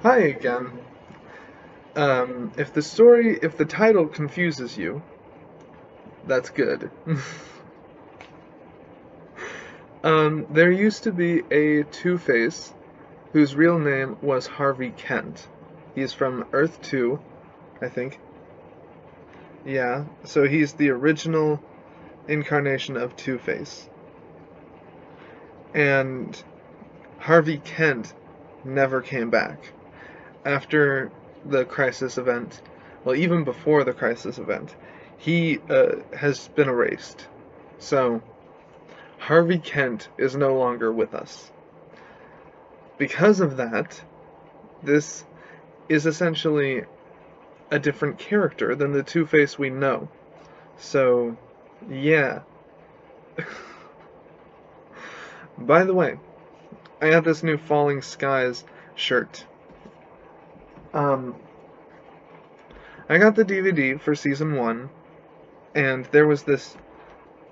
Hi again. If the title confuses you, that's good. There used to be a Two-Face whose real name was Harvey Kent. He's from Earth 2, I think. Yeah, so he's the original incarnation of Two-Face. And Harvey Kent never came back. After the Crisis event, well, even before the Crisis event, he has been erased. So, Harvey Kent is no longer with us. Because of that, this is essentially a different character than the Two-Face we know. So, yeah. By the way, I have this new Falling Skies shirt. Um, I got the DVD for season 1, and there was this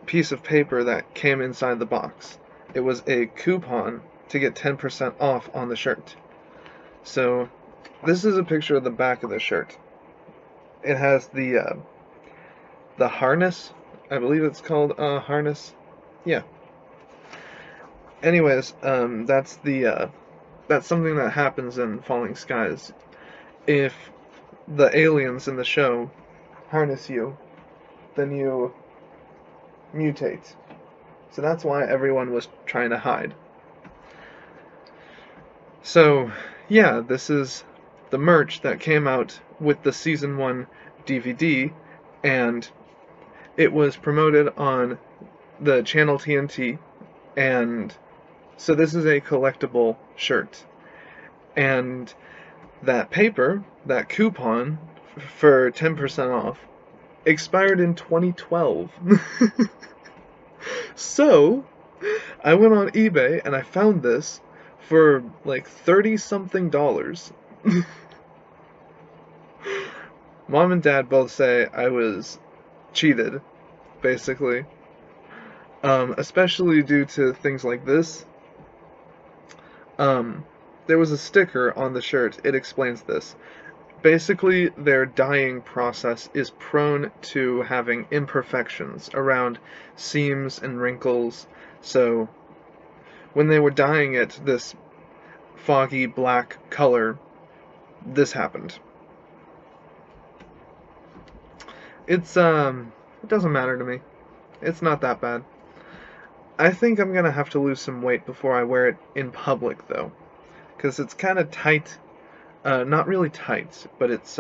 piece of paper that came inside the box. It was a coupon to get 10% off on the shirt. So, this is a picture of the back of the shirt. It has the harness. I believe it's called harness. Yeah. Anyways, that's something that happens in Falling Skies. If the aliens in the show harness you, then you mutate. So that's why everyone was trying to hide. So, yeah, this is the merch that came out with the Season 1 DVD, and it was promoted on the channel TNT, and so this is a collectible shirt. And that paper, that coupon for 10% off, expired in 2012. So, I went on eBay and I found this for like 30-something dollars. Mom and Dad both say I was cheated, basically. Especially due to things like this. There was a sticker on the shirt. It explains this. Basically, their dyeing process is prone to having imperfections around seams and wrinkles, so when they were dyeing it this foggy black color, this happened. It doesn't matter to me. It's not that bad. I think I'm gonna have to lose some weight before I wear it in public, though, because it's kind of tight. Not really tight, but it's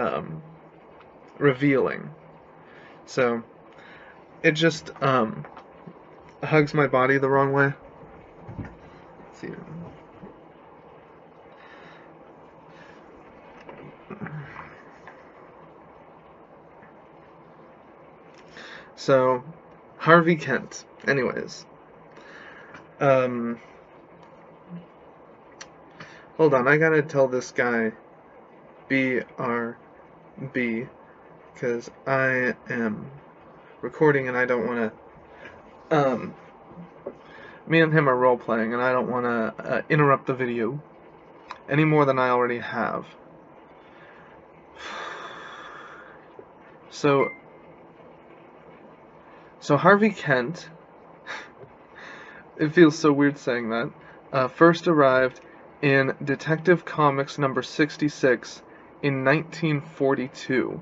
revealing. So it just hugs my body the wrong way. Let's see. So, Harvey Kent. Anyways. Hold on, I gotta tell this guy BRB, because I am recording and I don't wanna, me and him are role-playing and I don't wanna interrupt the video any more than I already have. So Harvey Kent, it feels so weird saying that, first arrived in Detective Comics number 66 in 1942,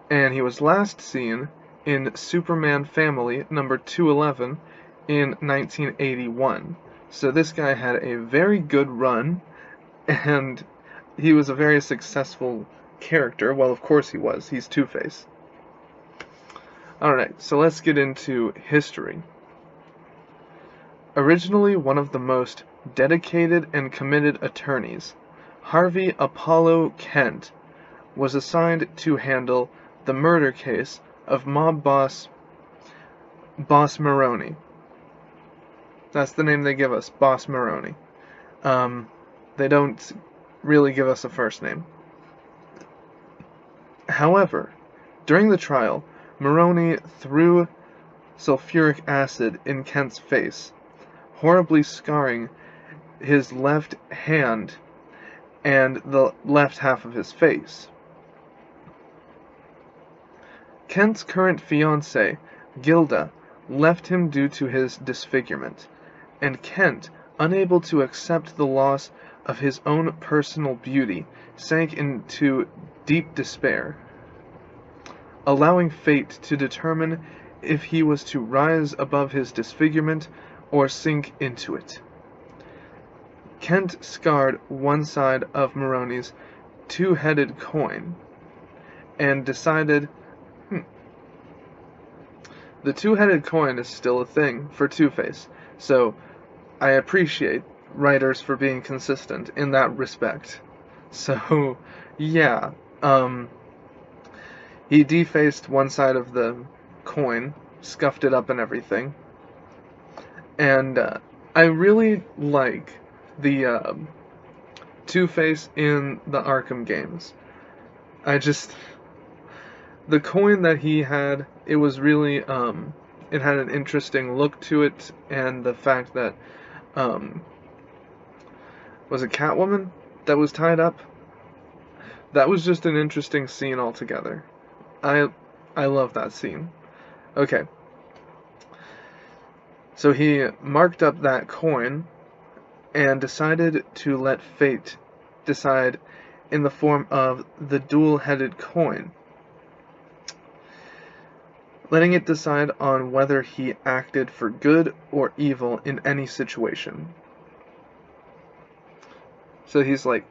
and he was last seen in Superman Family number 211 in 1981. So this guy had a very good run, and he was a very successful character. Well, of course he was. He's Two-Face. Alright, so let's get into history. Originally one of the most dedicated and committed attorneys, Harvey Apollo Kent was assigned to handle the murder case of mob boss Maroney. That's the name they give us, Boss Maroney. They don't really give us a first name. However, during the trial, Maroney threw sulfuric acid in Kent's face, horribly scarring his left hand and the left half of his face. Kent's current fiancée, Gilda, left him due to his disfigurement, and Kent, unable to accept the loss of his own personal beauty, sank into deep despair, allowing fate to determine if he was to rise above his disfigurement or sink into it. Kent scarred one side of Moroni's two-headed coin and decided, the two-headed coin is still a thing for Two-Face, so I appreciate writers for being consistent in that respect. So, yeah, he defaced one side of the coin, scuffed it up and everything, and I really like the Two-Face in the Arkham games. The coin that he had, it was really, it had an interesting look to it, and the fact that, was it Catwoman that was tied up? That was just an interesting scene altogether. I love that scene. Okay. So he marked up that coin and decided to let fate decide in the form of the dual-headed coin, letting it decide on whether he acted for good or evil in any situation. So he's like,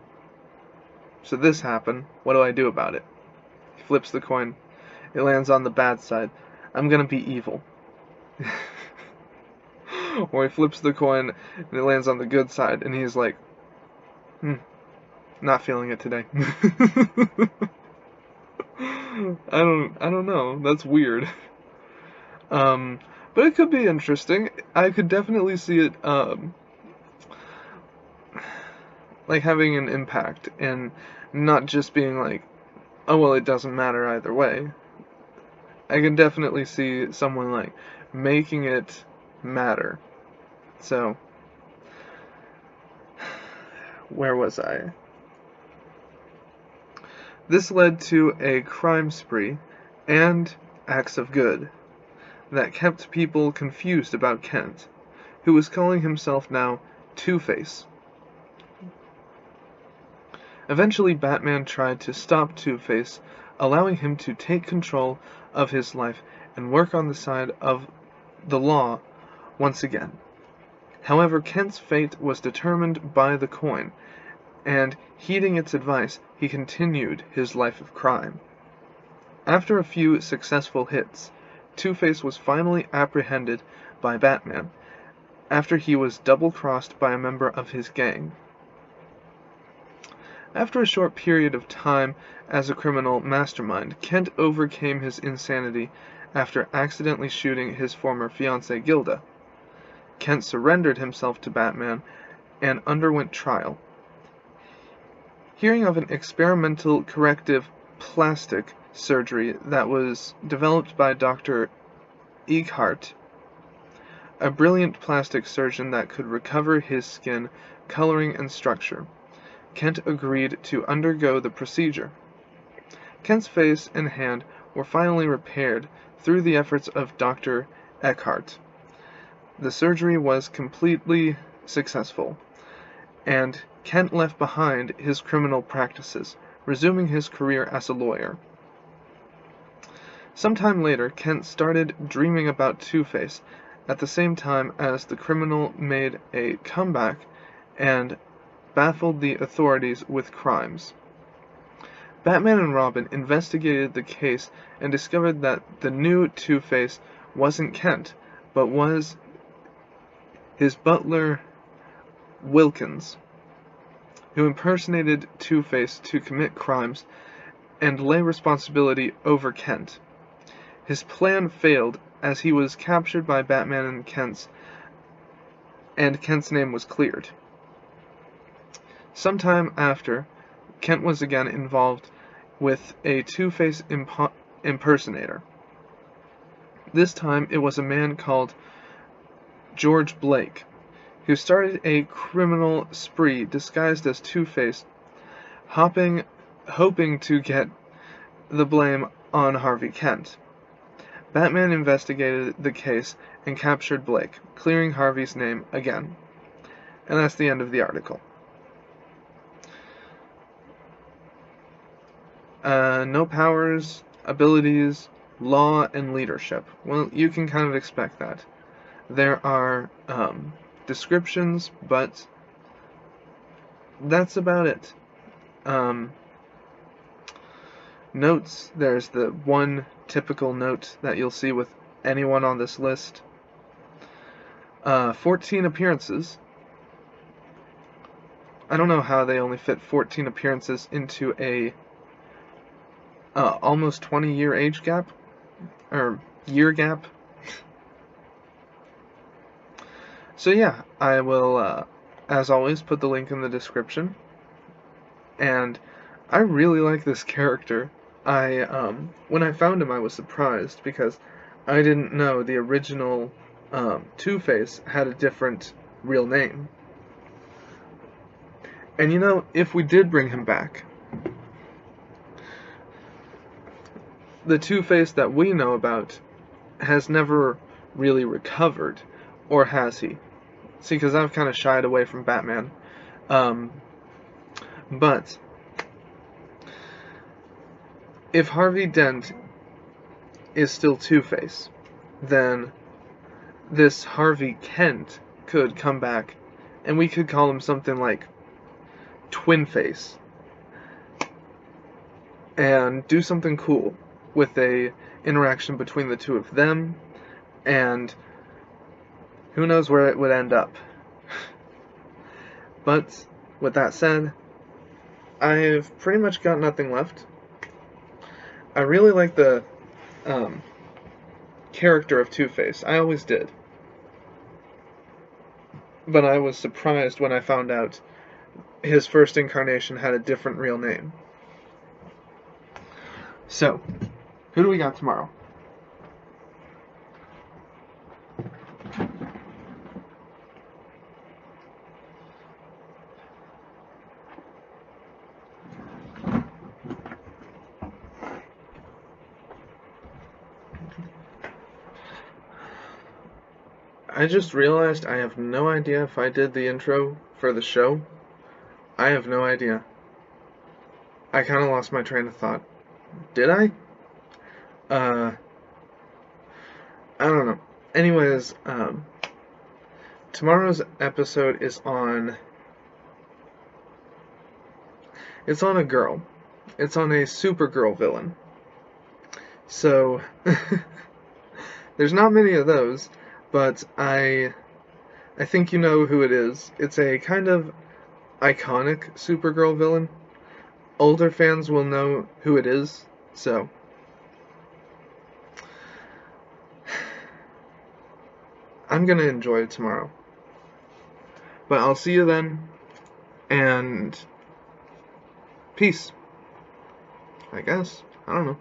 so this happened, what do I do about it? He flips the coin, it lands on the bad side, I'm gonna be evil. Or he flips the coin and it lands on the good side, and he's like, not feeling it today. I don't know. That's weird. But it could be interesting. I could definitely see it, like having an impact, and not just being like, oh well, it doesn't matter either way. I can definitely see someone like making it matter. So, where was I? This led to a crime spree and acts of good that kept people confused about Kent, who was calling himself now Two-Face. Eventually, Batman tried to stop Two-Face, allowing him to take control of his life and work on the side of the law once again. However, Kent's fate was determined by the coin, and, heeding its advice, he continued his life of crime. After a few successful hits, Two-Face was finally apprehended by Batman, after he was double-crossed by a member of his gang. After a short period of time as a criminal mastermind, Kent overcame his insanity after accidentally shooting his former fiancée Gilda. Kent surrendered himself to Batman and underwent trial. Hearing of an experimental corrective plastic surgery that was developed by Dr. Eichhardt, a brilliant plastic surgeon that could recover his skin, coloring, and structure, Kent agreed to undergo the procedure. Kent's face and hand were finally repaired through the efforts of Dr. Eichhardt. The surgery was completely successful, and Kent left behind his criminal practices, resuming his career as a lawyer. Sometime later, Kent started dreaming about Two-Face at the same time as the criminal made a comeback and baffled the authorities with crimes. Batman and Robin investigated the case and discovered that the new Two-Face wasn't Kent, but was his butler, Wilkins, who impersonated Two-Face to commit crimes and lay responsibility over Kent. His plan failed as he was captured by Batman and Kent's name was cleared. Sometime after, Kent was again involved with a Two-Face impersonator. This time it was a man called George Blake, who started a criminal spree disguised as Two-Face hoping to get the blame on Harvey Kent. Batman investigated the case and captured Blake, clearing Harvey's name again. And that's the end of the article. No powers, abilities, law, and leadership. Well, you can kind of expect that. There are descriptions, but that's about it. Notes, there's the one typical note that you'll see with anyone on this list. 14 appearances. I don't know how they only fit 14 appearances into a almost 20-year age gap, or year gap. So yeah, I will, as always, put the link in the description. And I really like this character. When I found him, I was surprised because I didn't know the original Two-Face had a different real name. And you know, if we did bring him back, the Two-Face that we know about has never really recovered, or has he? See, because I've kind of shied away from Batman. But if Harvey Dent is still Two-Face, then this Harvey Kent could come back, and we could call him something like Twin-Face, and do something cool with a interaction between the two of them, and who knows where it would end up. But with that said, I've pretty much got nothing left. I really like the character of Two-Face. I always did. But I was surprised when I found out his first incarnation had a different real name. So, who do we got tomorrow? I just realized I have no idea if I did the intro for the show. I have no idea. I kind of lost my train of thought. Did I? I don't know. Anyways, tomorrow's episode is on... It's on a girl. It's on a Supergirl villain. So, there's not many of those, but I think you know who it is. It's a kind of iconic Supergirl villain. Older fans will know who it is, so... I'm gonna enjoy it tomorrow. But I'll see you then, and peace. I guess. I don't know.